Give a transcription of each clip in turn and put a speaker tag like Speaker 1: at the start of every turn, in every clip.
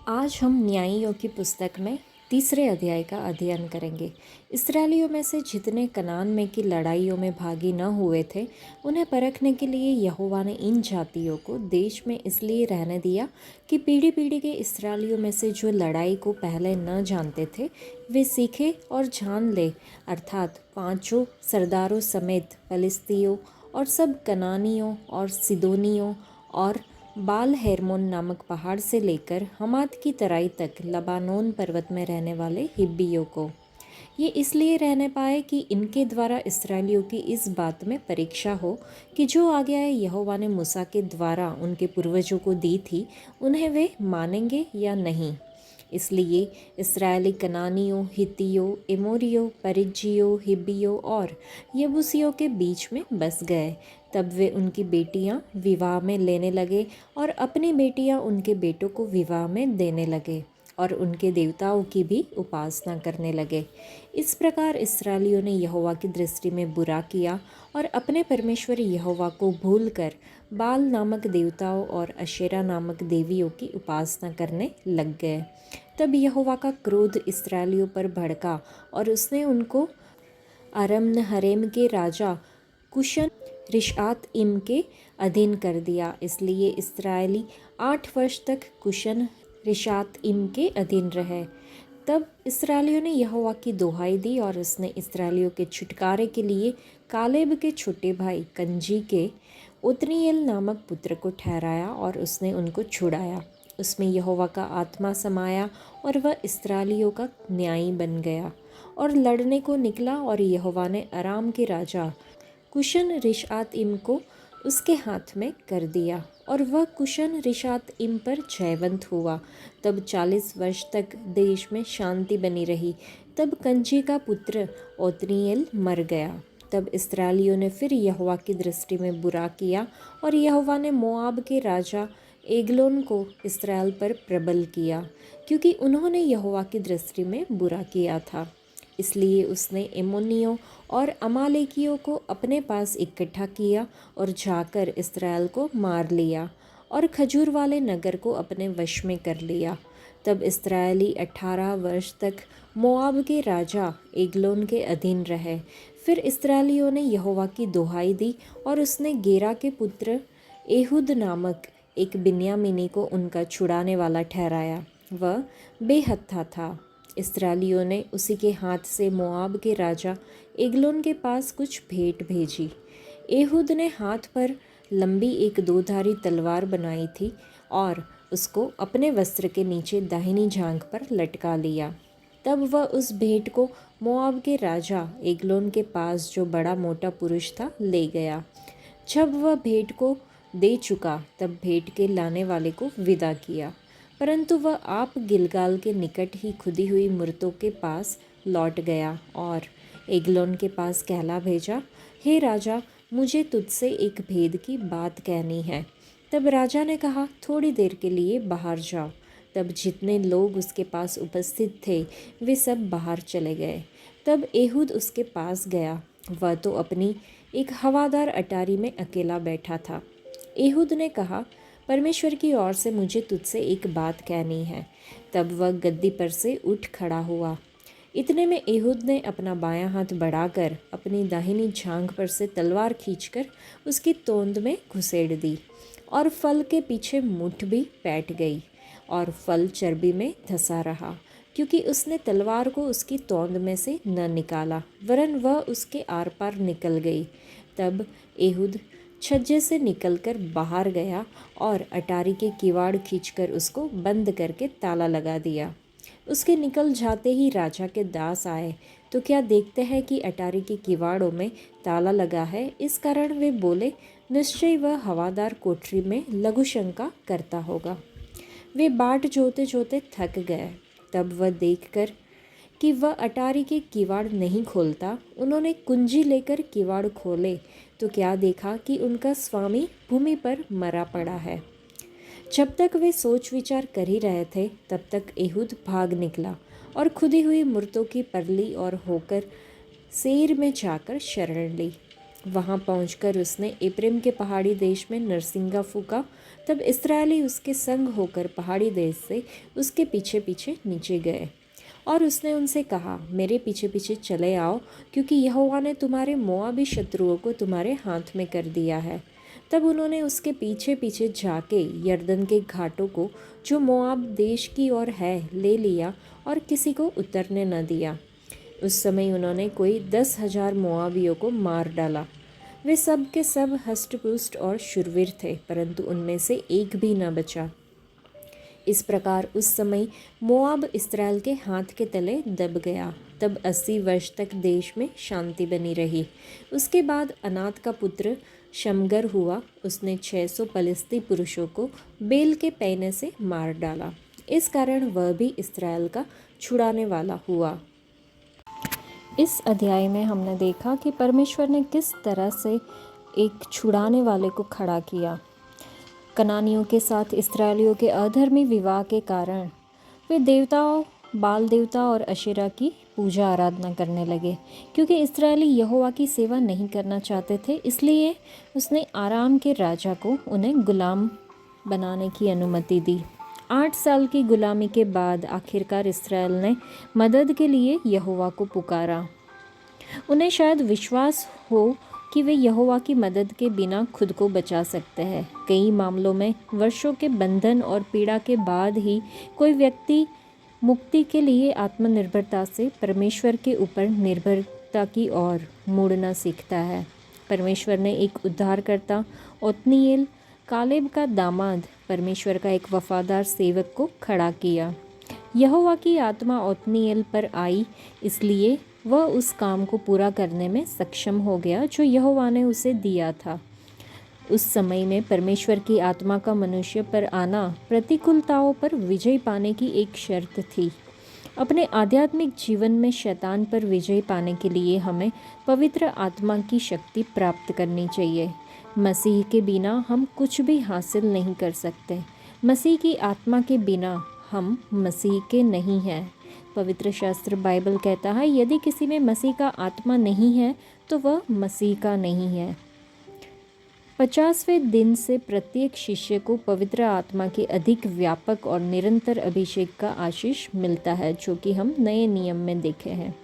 Speaker 1: आज हम न्यायियों की पुस्तक में तीसरे अध्याय का अध्ययन करेंगे। इस्राएलियों में से जितने कनान में की लड़ाइयों में भागी न हुए थे, उन्हें परखने के लिए यहोवा ने इन जातियों को देश में इसलिए रहने दिया कि पीढ़ी पीढ़ी के इस्राएलियों में से जो लड़ाई को पहले न जानते थे, वे सीखे और जान ले, अर्थात पांचों सरदारों समेत फलिस्तियों और सब कनानियों और सिदोनियों और बाल हेर्मोन नामक पहाड़ से लेकर हमात की तराई तक लबानोन पर्वत में रहने वाले हिब्बियों को। ये इसलिए रहने पाए कि इनके द्वारा इस्राएलियों की इस बात में परीक्षा हो कि जो आज्ञाएं यहोवा ने मूसा के द्वारा उनके पूर्वजों को दी थी, उन्हें वे मानेंगे या नहीं। इसलिए इस्राएली कनानियों, हित्तियों, एमोरियों, परिज्जियों, हिब्बियों और यबूसियों के बीच में बस गए। तब वे उनकी बेटियां विवाह में लेने लगे और अपनी बेटियां उनके बेटों को विवाह में देने लगे और उनके देवताओं की भी उपासना करने लगे। इस प्रकार इस्राएलियों ने यहोवा की दृष्टि में बुरा किया और अपने परमेश्वर यहोवा को भूलकर बाल नामक देवताओं और अशेरा नामक देवियों की उपासना करने लग गए। तब यहोवा का क्रोध इस्राएलियों पर भड़का और उसने उनको अरम नहरेम के राजा कुशन रिशात इम के अधीन कर दिया। इसलिए इस्राएली 8 वर्ष तक कुशन रिशात इम के अधीन रहे। तब इस्राएलियों ने यहोवा की दुहाई दी और उसने इस्राएलियों के छुटकारे के लिए कालेब के छोटे भाई कंजी के उतनीएल नामक पुत्र को ठहराया और उसने उनको छुड़ाया। उसमें यहोवा का आत्मा समाया और वह इस्राएलियों का न्यायी बन गया और लड़ने को निकला। और यहोवा ने अराम के राजा कुशन रिशात इम को उसके हाथ में कर दिया और वह कुशन रिशात इम पर जयवंत हुआ। तब 40 वर्ष तक देश में शांति बनी रही। तब कंजी का पुत्र ओतनीएल मर गया। तब इस्राएलियों ने फिर यहोवा की दृष्टि में बुरा किया और यहोवा ने मोआब के राजा एग्लोन को इस्राएल पर प्रबल किया, क्योंकि उन्होंने यहोवा की दृष्टि में बुरा किया था। इसलिए उसने एमोनियों और अमालेकियों को अपने पास इकट्ठा किया और जाकर इस्राएल को मार लिया और खजूर वाले नगर को अपने वश में कर लिया। तब इस्राएली 18 वर्ष तक मोआब के राजा एग्लोन के अधीन रहे। फिर इस्राएलियों ने यहोवा की दुहाई दी और उसने गेरा के पुत्र एहूद नामक एक बिन्यामीनी को उनका छुड़ाने वाला ठहराया। वह बेहत्था था। इस्राएलियों ने उसी के हाथ से मोआब के राजा एग्लोन के पास कुछ भेंट भेजी। एहूद ने हाथ पर लंबी एक दोधारी तलवार बनाई थी और उसको अपने वस्त्र के नीचे दाहिनी जांघ पर लटका लिया। तब वह उस भेंट को मोआब के राजा एग्लोन के पास, जो बड़ा मोटा पुरुष था, ले गया। जब वह भेंट को दे चुका, तब भेंट के लाने वाले को विदा किया, परंतु वह आप गिलगाल के निकट ही खुदी हुई मूर्तों के पास लौट गया और एग्लोन के पास कहला भेजा, हे राजा, मुझे तुझसे एक भेद की बात कहनी है। तब राजा ने कहा, थोड़ी देर के लिए बाहर जाओ। तब जितने लोग उसके पास उपस्थित थे, वे सब बाहर चले गए। तब एहूद उसके पास गया। वह तो अपनी एक हवादार अटारी में अकेला बैठा था। एहूद ने कहा, परमेश्वर की ओर से मुझे तुझसे एक बात कहनी है। तब वह गद्दी पर से उठ खड़ा हुआ। इतने में एहूद ने अपना बायां हाथ बढ़ाकर अपनी दाहिनी जांघ पर से तलवार खींचकर उसकी तोंद में घुसेड़ दी और फल के पीछे मुठ भी बैठ गई और फल चर्बी में धंसा रहा, क्योंकि उसने तलवार को उसकी तोंद में से न निकाला, वरन वह उसके आर पार निकल गई। तब एहूद छज्जे से निकलकर बाहर गया और अटारी के किवाड़ खींचकर उसको बंद करके ताला लगा दिया। उसके निकल जाते ही राजा के दास आए तो क्या देखते हैं कि अटारी के किवाड़ों में ताला लगा है। इस कारण वे बोले, निश्चय वह हवादार कोठरी में लघुशंका करता होगा। वे बाट जोते जोते थक गए। तब वह देखकर कि वह अटारी के किवाड़ नहीं खोलता, उन्होंने कुंजी लेकर किवाड़ खोले तो क्या देखा कि उनका स्वामी भूमि पर मरा पड़ा है। जब तक वे सोच विचार कर ही रहे थे, तब तक एहूद भाग निकला और खुदी हुई मूर्तों की परली और होकर सेर में जाकर शरण ली। वहां पहुंचकर उसने एप्रेम के पहाड़ी देश में नरसिंगा फूका तब इस्राएली उसके संग होकर पहाड़ी देश से उसके पीछे पीछे नीचे गए। और उसने उनसे कहा, मेरे पीछे पीछे चले आओ, क्योंकि यहोवा ने तुम्हारे मोआबी शत्रुओं को तुम्हारे हाथ में कर दिया है। तब उन्होंने उसके पीछे पीछे जाके यरदन के घाटों को जो मोआब देश की ओर है ले लिया और किसी को उतरने न दिया। उस समय उन्होंने कोई 10,000 मोआबियों को मार डाला। वे सब के सब हष्टपुष्ट और शूरवीर थे, परंतु उनमें से एक भी न बचा। इस प्रकार उस समय मोआब इस्राएल के हाथ के तले दब गया। तब 80 वर्ष तक देश में शांति बनी रही। उसके बाद अनात का पुत्र शमगर हुआ। उसने 600 पलिश्ती पुरुषों को बेल के पैने से मार डाला। इस कारण वह भी इस्राएल का छुड़ाने वाला हुआ। इस अध्याय में हमने देखा कि परमेश्वर ने किस तरह से एक छुड़ाने वाले को खड़ा किया। कनानियों के साथ इस्राएलियों के अधर्मी विवाह के कारण वे देवताओं, बाल देवता और अशेरा की पूजा आराधना करने लगे। क्योंकि इस्राएली यहोवा की सेवा नहीं करना चाहते थे, इसलिए उसने आराम के राजा को उन्हें गुलाम बनाने की अनुमति दी। 8 साल की गुलामी के बाद आखिरकार इस्राएल ने मदद के लिए यहोवा को पुकारा। उन्हें शायद विश्वास हो कि वे यहोवा की मदद के बिना खुद को बचा सकते हैं। कई मामलों में वर्षों के बंधन और पीड़ा के बाद ही कोई व्यक्ति मुक्ति के लिए आत्मनिर्भरता से परमेश्वर के ऊपर निर्भरता की ओर मुड़ना सीखता है। परमेश्वर ने एक उद्धारकर्ता ओत्नीएल, कालेब का दामाद, परमेश्वर का एक वफादार सेवक को खड़ा किया। यहोवा की आत्मा ओत्नीएल पर आई, इसलिए वह उस काम को पूरा करने में सक्षम हो गया जो यहोवा ने उसे दिया था। उस समय में परमेश्वर की आत्मा का मनुष्य पर आना प्रतिकूलताओं पर विजय पाने की एक शर्त थी। अपने आध्यात्मिक जीवन में शैतान पर विजय पाने के लिए हमें पवित्र आत्मा की शक्ति प्राप्त करनी चाहिए। मसीह के बिना हम कुछ भी हासिल नहीं कर सकते। मसीह की आत्मा के बिना हम मसीह के नहीं हैं। पवित्र शास्त्र बाइबल कहता है, यदि किसी में मसीह का आत्मा नहीं है तो वह मसीह का नहीं है। 50वें दिन से प्रत्येक शिष्य को पवित्र आत्मा के अधिक व्यापक और निरंतर अभिषेक का आशीष मिलता है, जो कि हम नए नियम में देखे हैं।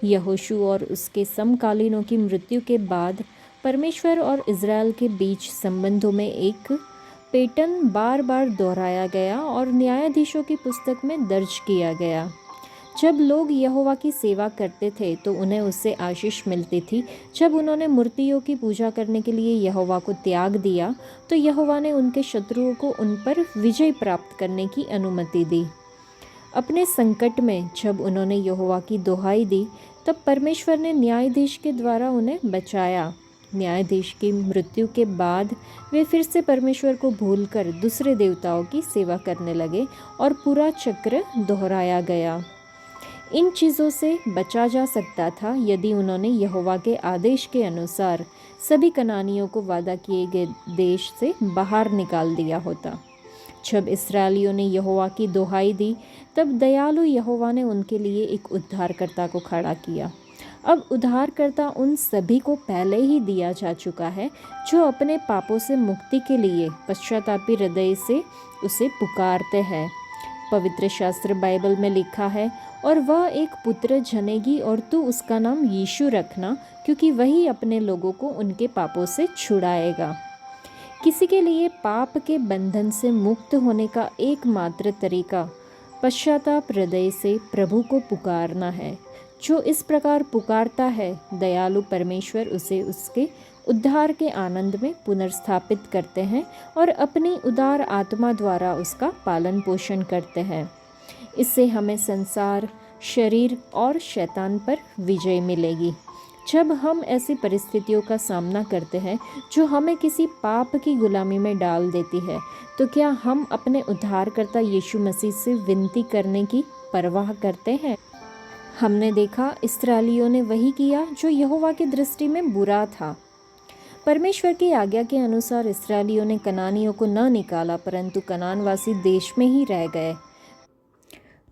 Speaker 1: यहोशू और उसके समकालीनों की मृत्यु के बाद परमेश्वर और इज़राइल के बीच संबंधों में एक पैटर्न बार बार दोहराया गया और न्यायाधीशों की पुस्तक में दर्ज किया गया। जब लोग यहोवा की सेवा करते थे तो उन्हें उससे आशीष मिलती थी। जब उन्होंने मूर्तियों की पूजा करने के लिए यहोवा को त्याग दिया तो यहोवा ने उनके शत्रुओं को उन पर विजय प्राप्त करने की अनुमति दी। अपने संकट में जब उन्होंने यहोवा की दुहाई दी तब परमेश्वर ने न्यायाधीश के द्वारा उन्हें बचाया। न्यायाधीश की मृत्यु के बाद वे फिर से परमेश्वर को भूलकर दूसरे देवताओं की सेवा करने लगे और पूरा चक्र दोहराया गया। इन चीज़ों से बचा जा सकता था यदि उन्होंने यहोवा के आदेश के अनुसार सभी कनानियों को वादा किए गए देश से बाहर निकाल दिया होता। जब इस्राएलियों ने यहोवा की दुहाई दी तब दयालु यहोवा ने उनके लिए एक उद्धारकर्ता को खड़ा किया। अब उद्धारकर्ता उन सभी को पहले ही दिया जा चुका है जो अपने पापों से मुक्ति के लिए पश्चातापी हृदय से उसे पुकारते हैं। पवित्र शास्त्र बाइबल में लिखा है, और वह एक पुत्र जनेगी और तू उसका नाम यीशु रखना, क्योंकि वही अपने लोगों को उनके पापों से छुड़ाएगा। किसी के लिए पाप के बंधन से मुक्त होने का एकमात्र तरीका पश्चाताप हृदय से प्रभु को पुकारना है। जो इस प्रकार पुकारता है, दयालु परमेश्वर उसे उसके उद्धार के आनंद में पुनर्स्थापित करते हैं और अपनी उदार आत्मा द्वारा उसका पालन पोषण करते हैं। इससे हमें संसार, शरीर और शैतान पर विजय मिलेगी। जब हम ऐसी परिस्थितियों का सामना करते हैं जो हमें किसी पाप की गुलामी में डाल देती है, तो क्या हम अपने उद्धारकर्ता यीशु मसीह से विनती करने की परवाह करते हैं? हमने देखा इस्राएलियों ने वही किया जो यहोवा की दृष्टि में बुरा था। परमेश्वर की आज्ञा के अनुसार इस्राएलियों ने कनानियों को न निकाला, परंतु कनानवासी देश में ही रह गए।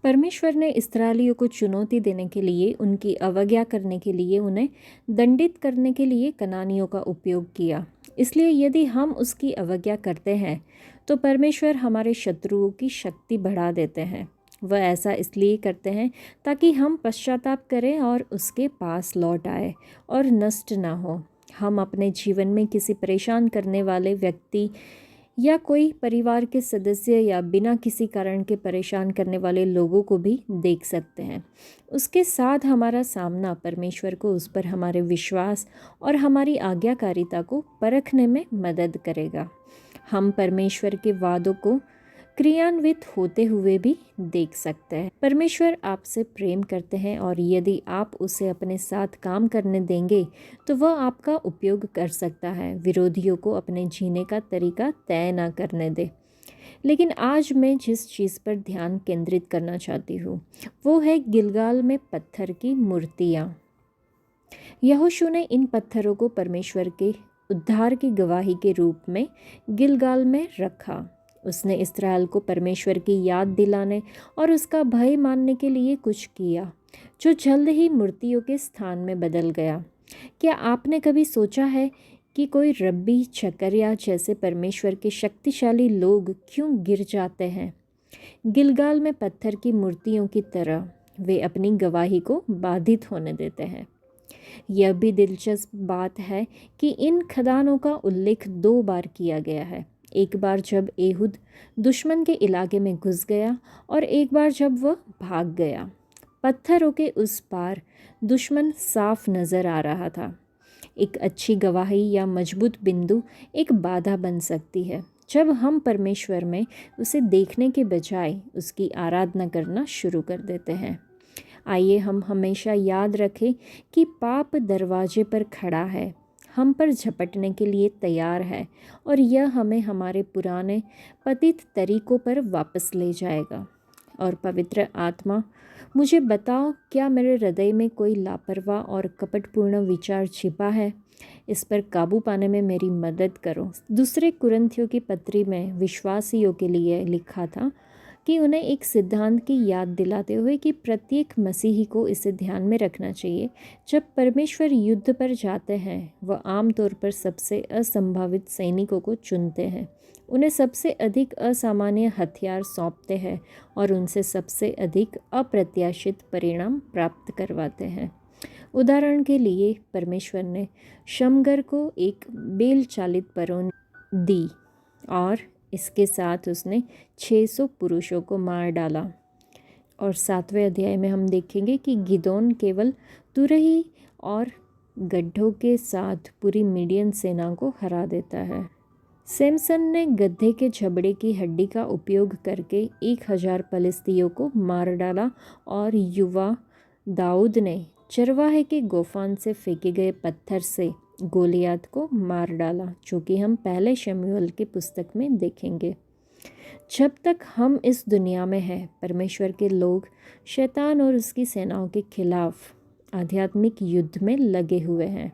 Speaker 1: परमेश्वर ने इस्राएलियों को चुनौती देने के लिए, उनकी अवज्ञा करने के लिए, उन्हें दंडित करने के लिए कनानियों का उपयोग किया। इसलिए यदि हम उसकी अवज्ञा करते हैं तो परमेश्वर हमारे शत्रुओं की शक्ति बढ़ा देते हैं। वह ऐसा इसलिए करते हैं ताकि हम पश्चाताप करें और उसके पास लौट आए और नष्ट ना हो। हम अपने जीवन में किसी परेशान करने वाले व्यक्ति या कोई परिवार के सदस्य या बिना किसी कारण के परेशान करने वाले लोगों को भी देख सकते हैं। उसके साथ हमारा सामना परमेश्वर को उस पर हमारे विश्वास और हमारी आज्ञाकारिता को परखने में मदद करेगा। हम परमेश्वर के वादों को क्रियान्वित होते हुए भी देख सकते हैं। परमेश्वर आपसे प्रेम करते हैं और यदि आप उसे अपने साथ काम करने देंगे तो वह आपका उपयोग कर सकता है। विरोधियों को अपने जीने का तरीका तय ना करने दे। लेकिन आज मैं जिस चीज़ पर ध्यान केंद्रित करना चाहती हूँ वो है गिलगाल में पत्थर की मूर्तियाँ। यहोशू ने इन पत्थरों को परमेश्वर के उद्धार की गवाही के रूप में गिलगाल में रखा। उसने इस्राएल को परमेश्वर की याद दिलाने और उसका भय मानने के लिए कुछ किया जो जल्द ही मूर्तियों के स्थान में बदल गया। क्या आपने कभी सोचा है कि कोई रब्बी चकरिया जैसे परमेश्वर के शक्तिशाली लोग क्यों गिर जाते हैं? गिलगाल में पत्थर की मूर्तियों की तरह वे अपनी गवाही को बाधित होने देते हैं। यह भी दिलचस्प बात है कि इन खदानों का उल्लेख 2 बार किया गया है। एक बार जब एहुद दुश्मन के इलाके में घुस गया और एक बार जब वह भाग गया। पत्थरों के उस पार दुश्मन साफ नज़र आ रहा था। एक अच्छी गवाही या मजबूत बिंदु एक बाधा बन सकती है जब हम परमेश्वर में उसे देखने के बजाय उसकी आराधना करना शुरू कर देते हैं। आइए हम हमेशा याद रखें कि पाप दरवाजे पर खड़ा है, हम पर झपटने के लिए तैयार है और यह हमें हमारे पुराने पतित तरीकों पर वापस ले जाएगा। और पवित्र आत्मा, मुझे बताओ, क्या मेरे हृदय में कोई लापरवाह और कपटपूर्ण विचार छिपा है? इस पर काबू पाने में मेरी मदद करो। दूसरे कुरिन्थियों की पत्री में विश्वासियों के लिए लिखा था कि उन्हें एक सिद्धांत की याद दिलाते हुए कि प्रत्येक मसीही को इसे ध्यान में रखना चाहिए। जब परमेश्वर युद्ध पर जाते हैं वह आमतौर पर सबसे असंभावित सैनिकों को चुनते हैं, उन्हें सबसे अधिक असामान्य हथियार सौंपते हैं और उनसे सबसे अधिक अप्रत्याशित परिणाम प्राप्त करवाते हैं। उदाहरण के लिए परमेश्वर ने शमगर को एक बेल चालित परों दी और इसके साथ उसने 600 पुरुषों को मार डाला। और 7वें अध्याय में हम देखेंगे कि गिदोन केवल तुरही और गड्ढों के साथ पूरी मीडियन सेना को हरा देता है। सैमसन ने गधे के जबड़े की हड्डी का उपयोग करके 1000 फलिस्तियों को मार डाला और युवा दाऊद ने चरवाहे के गोफान से फेंके गए पत्थर से गोलियात को मार डाला, जो कि हम पहले शमूएल की पुस्तक में देखेंगे। जब तक हम इस दुनिया में हैं, परमेश्वर के लोग शैतान और उसकी सेनाओं के खिलाफ आध्यात्मिक युद्ध में लगे हुए हैं।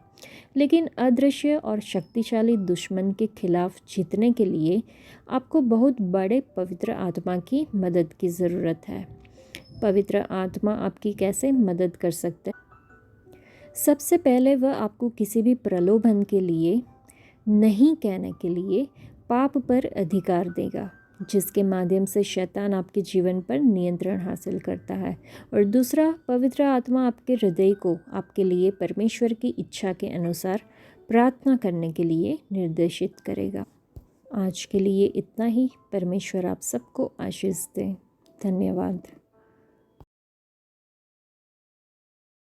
Speaker 1: लेकिन अदृश्य और शक्तिशाली दुश्मन के खिलाफ जीतने के लिए आपको बहुत बड़े पवित्र आत्मा की मदद की ज़रूरत है। पवित्र आत्मा आपकी कैसे मदद कर सकते हैं? सबसे पहले वह आपको किसी भी प्रलोभन के लिए नहीं कहने के लिए पाप पर अधिकार देगा, जिसके माध्यम से शैतान आपके जीवन पर नियंत्रण हासिल करता है। और दूसरा, पवित्र आत्मा आपके हृदय को आपके लिए परमेश्वर की इच्छा के अनुसार प्रार्थना करने के लिए निर्देशित करेगा। आज के लिए इतना ही। परमेश्वर आप सबको आशीष दे। धन्यवाद।